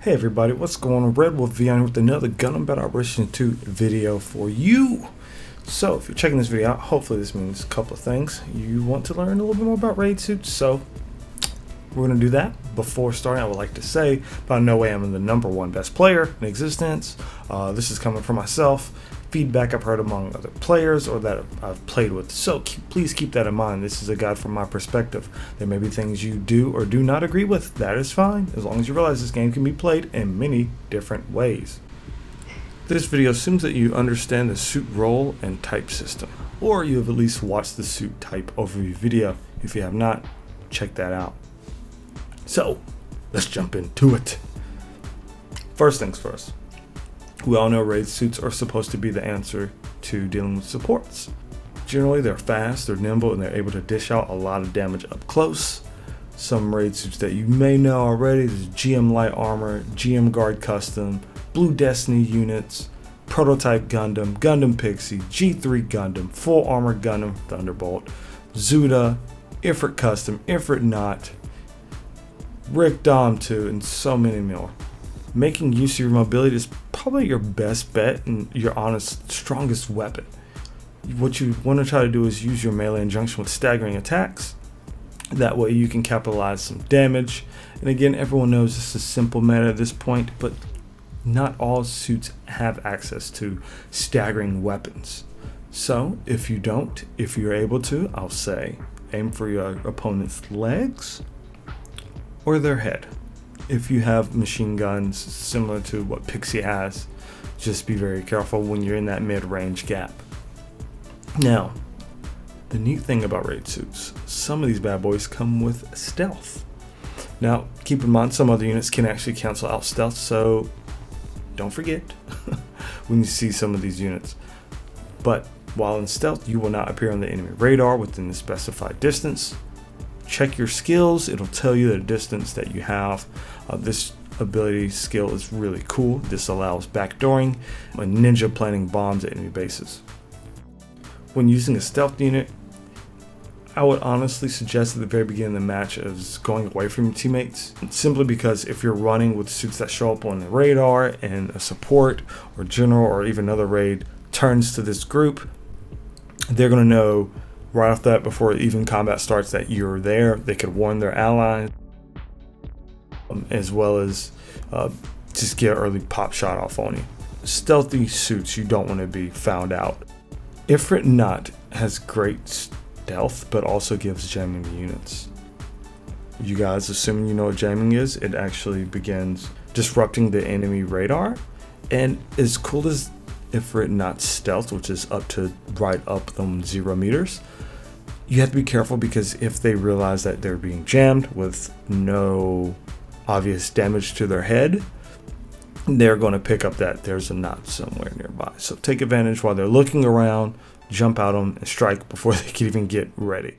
Hey everybody, what's going on? RedWolfVion with another Gundam Battle Operation 2 video for you. So if you're checking this video out, hopefully this means a couple of things. You want to learn a little bit more about raid suits, so we're going to do that. Before starting, I would like to say, by no way I'm the #1 best player in existence. This is coming from myself, feedback I've heard among other players or that I've played with. So please keep that in mind. This is a guide from my perspective. There may be things you do or do not agree with. That is fine, as long as you realize this game can be played in many different ways. This video assumes that you understand the suit role and type system, or you have at least watched the suit type overview video. If you have not, check that out. So, let's jump into it. First things first. We all know raid suits are supposed to be the answer to dealing with supports. Generally, they're fast, they're nimble, and they're able to dish out a lot of damage up close. Some raid suits that you may know already is GM Light Armor, GM Guard Custom, Blue Destiny units, Prototype Gundam, Gundam Pixie, G3 Gundam, Full Armor Gundam Thunderbolt, Zuda, Ifrit Custom, Ifrit Not, Rick Dom 2, and so many more. Making use of your mobility is probably your best bet and your honest strongest weapon. What you want to try to do is use your melee in conjunction with staggering attacks. That way you can capitalize some damage. And again, everyone knows this is a simple meta at this point, but not all suits have access to staggering weapons. So if you don't, if you're able to, I'll say aim for your opponent's legs or their head. If you have machine guns similar to what Pixie has, just be very careful when you're in that mid-range gap. Now, the neat thing about raid suits, some of these bad boys come with stealth. Now, keep in mind some other units can actually cancel out stealth, so don't forget when you see some of these units. But while in stealth, you will not appear on the enemy radar within the specified distance. Check your skills, it'll tell you the distance that you have. This ability skill is really cool. This allows backdooring and ninja planting bombs at enemy bases. When using a stealth unit, I would honestly suggest at the very beginning of the match is going away from your teammates. Simply because if you're running with suits that show up on the radar and a support or general or even another raid turns to this group, they're going to know right off that before even combat starts that you're there. They could warn their allies, as well as just get an early pop shot off on you. Stealthy suits, you don't want to be found out. Ifrit Not has great stealth, but also gives jamming to units. You guys, assuming you know what jamming is, it actually begins disrupting the enemy radar. And as cool as Ifrit Not stealth, which is up to right up them 0 meters, you have to be careful because if they realize that they're being jammed with no obvious damage to their head, they're going to pick up that there's a knot somewhere nearby. So take advantage while they're looking around, jump out on and strike before they can even get ready.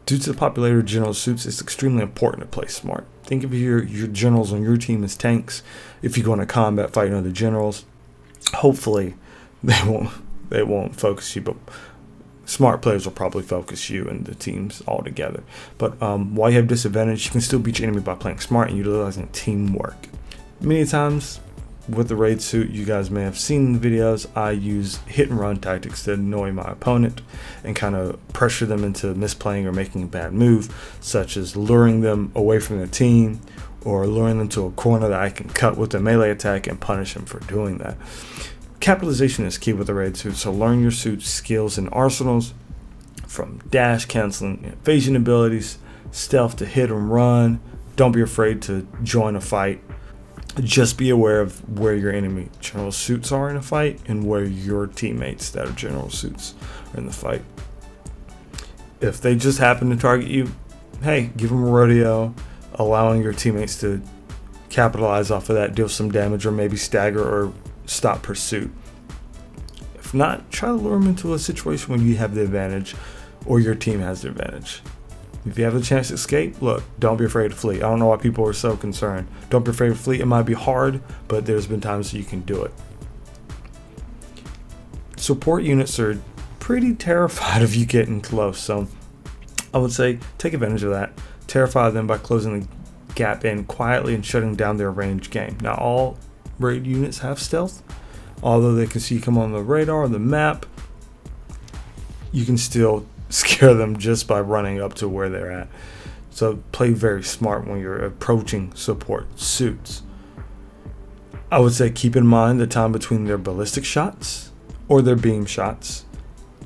Due to the popularity of general suits, it's extremely important to play smart. Think of your generals on your team as tanks. If you go into combat fighting other generals, hopefully they won't focus you, but smart players will probably focus you and the teams all together. But while you have disadvantage, you can still beat your enemy by playing smart and utilizing teamwork. Many times with the raid suit, you guys may have seen the videos, I use hit and run tactics to annoy my opponent and kind of pressure them into misplaying or making a bad move, such as luring them away from their team or luring them to a corner that I can cut with a melee attack and punish them for doing that. Capitalization is key with the raid suit, so learn your suit's skills and arsenals, from dash, canceling, evasion abilities, stealth to hit and run. Don't be afraid to join a fight. Just be aware of where your enemy general suits are in a fight and where your teammates that are general suits are in the fight. If they just happen to target you, hey, give them a rodeo, allowing your teammates to capitalize off of that, deal some damage, or maybe stagger or stop pursuit. If not, try to lure them into a situation when you have the advantage or your team has the advantage. If you have the chance to escape, look, don't be afraid to flee. I don't know why people are so concerned. Don't be afraid to flee. It might be hard, but there's been times you can do it. Support units are pretty terrified of you getting close, so I would say take advantage of that. Terrify them by closing the gap in quietly and shutting down their ranged game. Not all raid units have stealth, although they can see you come on the radar or the map. You can still scare them just by running up to where they're at. So play very smart when you're approaching support suits. I would say keep in mind the time between their ballistic shots or their beam shots.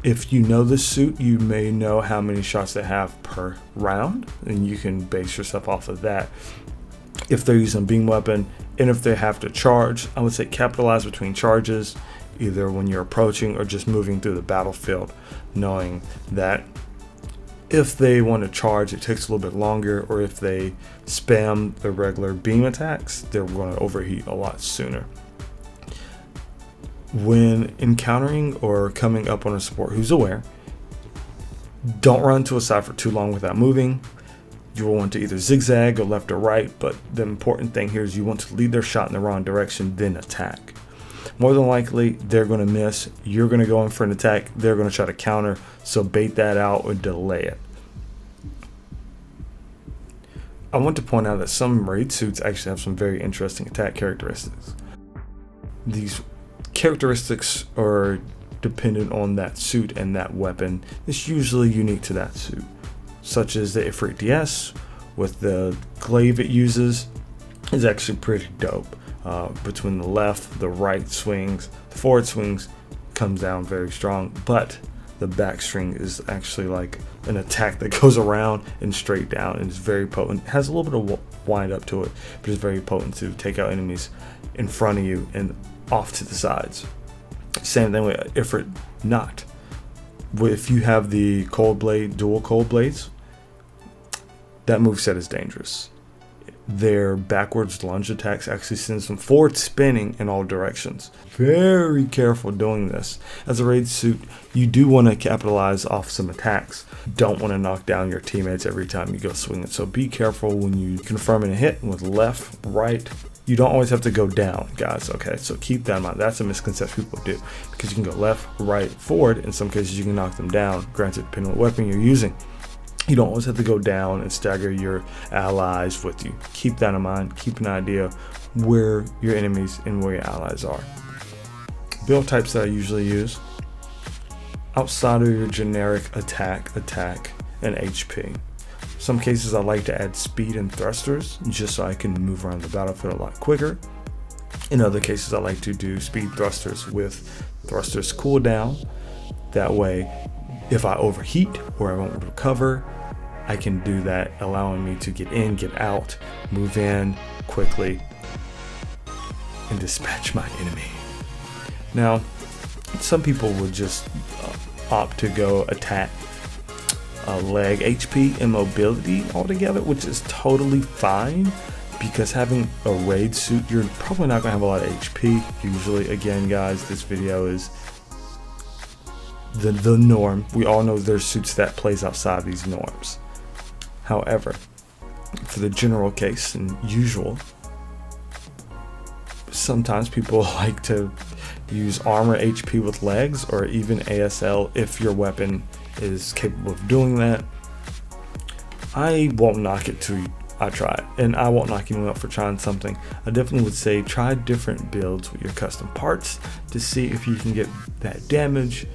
If you know the suit, you may know how many shots they have per round, and you can base yourself off of that. If they're using a beam weapon, and if they have to charge, I would say capitalize between charges, either when you're approaching or just moving through the battlefield, knowing that if they want to charge, it takes a little bit longer, or if they spam the regular beam attacks, they're going to overheat a lot sooner. When encountering or coming up on a support who's aware, don't run to a side for too long without moving. You will want to either zigzag or left or right, but the important thing here is you want to lead their shot in the wrong direction, then attack. More than likely, they're going to miss. You're going to go in for an attack. They're going to try to counter, so bait that out or delay it. I want to point out that some raid suits actually have some very interesting attack characteristics. These characteristics are dependent on that suit and that weapon. It's usually unique to that suit, such as the Ifrit DS with the glaive it uses is actually pretty dope. Between the left, the right swings, the forward swings comes down very strong, but the backstring is actually like an attack that goes around and straight down, and it's very potent. It has a little bit of wind up to it, but it's very potent to take out enemies in front of you and off to the sides. Same thing with Ifrit Not. If you have the cold blade, dual cold blades, that moveset is dangerous. Their backwards lunge attacks actually sends them forward spinning in all directions. Very careful doing this. As a raid suit, you do want to capitalize off some attacks. You don't want to knock down your teammates every time you go swing it. So be careful when you confirm a hit with left, right. You don't always have to go down, guys, okay? So keep that in mind. That's a misconception people do, because you can go left, right, forward. In some cases, you can knock them down, granted, depending on what weapon you're using. You don't always have to go down and stagger your allies with you. Keep that in mind. Keep an idea where your enemies and where your allies are. Build types that I usually use: outside of your generic attack, and HP. Some cases I like to add speed and thrusters just so I can move around the battlefield a lot quicker. In other cases, I like to do speed thrusters with thrusters cooldown. That way, if I overheat or I won't recover, I can do that, allowing me to get in, get out, move in quickly, and dispatch my enemy. Now, some people would just opt to go attack leg HP and mobility altogether, which is totally fine, because having a raid suit, you're probably not going to have a lot of HP. Usually, again, guys, this video is the norm. We all know there's suits that plays outside these norms. However, for the general case and usual, sometimes people like to use armor HP with legs, or even ASL if your weapon is capable of doing that. I won't knock it till I try it, and I won't knock anyone up for trying something. I definitely would say try different builds with your custom parts to see if you can get that damage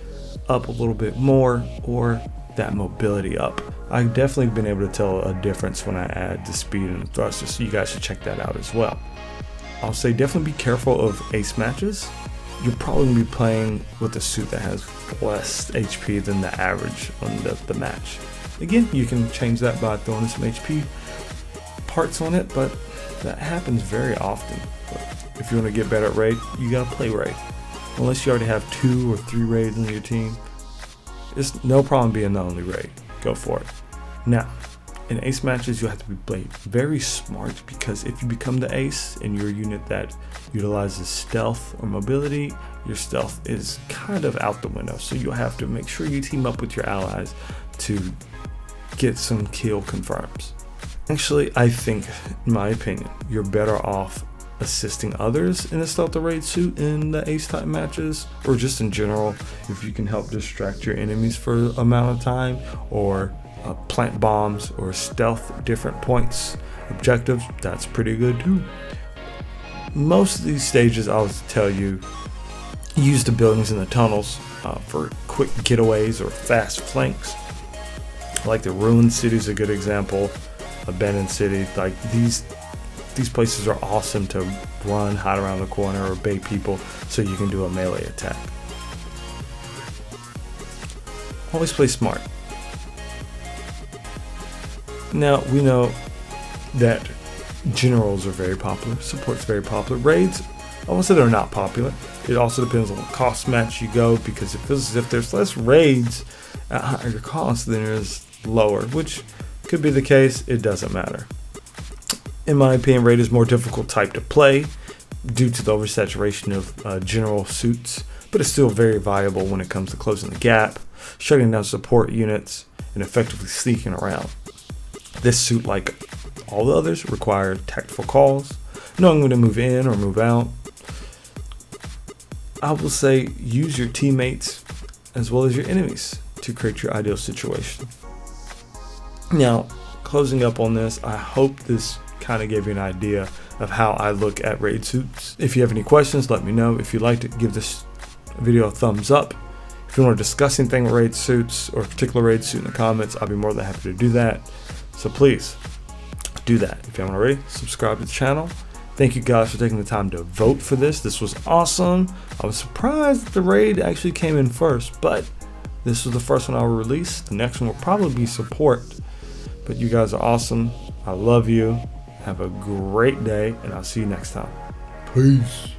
up a little bit more, or that mobility up. I've definitely been able to tell a difference when I add the speed and the thruster, so you guys should check that out as well. I'll say definitely be careful of ace matches. You're probably going to be playing with a suit that has less HP than the average on the match. Again, you can change that by throwing in some HP parts on it, but that happens very often. But if you want to get better at raid, you got to play raid. Unless you already have 2 or 3 raids on your team, it's no problem being the only raid. Go for it. Now, in ace matches, you have to be very smart, because if you become the ace in your unit that utilizes stealth or mobility, your stealth is kind of out the window. So you'll have to make sure you team up with your allies to get some kill confirms. Actually, I think, in my opinion, you're better off assisting others in a stealth or raid suit in the ace type matches, or just in general, if you can help distract your enemies for an amount of time, or plant bombs or stealth different points, objectives, that's pretty good too. Most of these stages, I'll tell you, use the buildings and the tunnels for quick getaways or fast flanks. Like the ruined city is a good example. Abandoned city, like these places are awesome to run, hide around the corner, or bait people so you can do a melee attack. Always play smart. Now we know that generals are very popular, support's very popular. Raids, I won't say they're not popular. It also depends on what cost match you go, because it feels as if there's less raids at higher cost than there is lower, which could be the case. It doesn't matter. In my opinion, raid is more difficult type to play due to the oversaturation of general suits, but it's still very viable when it comes to closing the gap, shutting down support units, and effectively sneaking around. This suit, like all the others, require tactical calls, knowing when to move in or move out. I will say use your teammates as well as your enemies to create your ideal situation. Now, closing up on this, I hope this kind of gave you an idea of how I look at raid suits. If you have any questions, let me know. If you liked it, give this video a thumbs up. If you want to discuss anything with raid suits or a particular raid suit in the comments, I'll be more than happy to do that. So please do that. If you haven't already, subscribe to the channel. Thank you guys for taking the time to vote for this. This was awesome. I was surprised that the raid actually came in first, but this was the first one I will release. The next one will probably be support. But you guys are awesome. I love you. Have a great day, and I'll see you next time. Peace.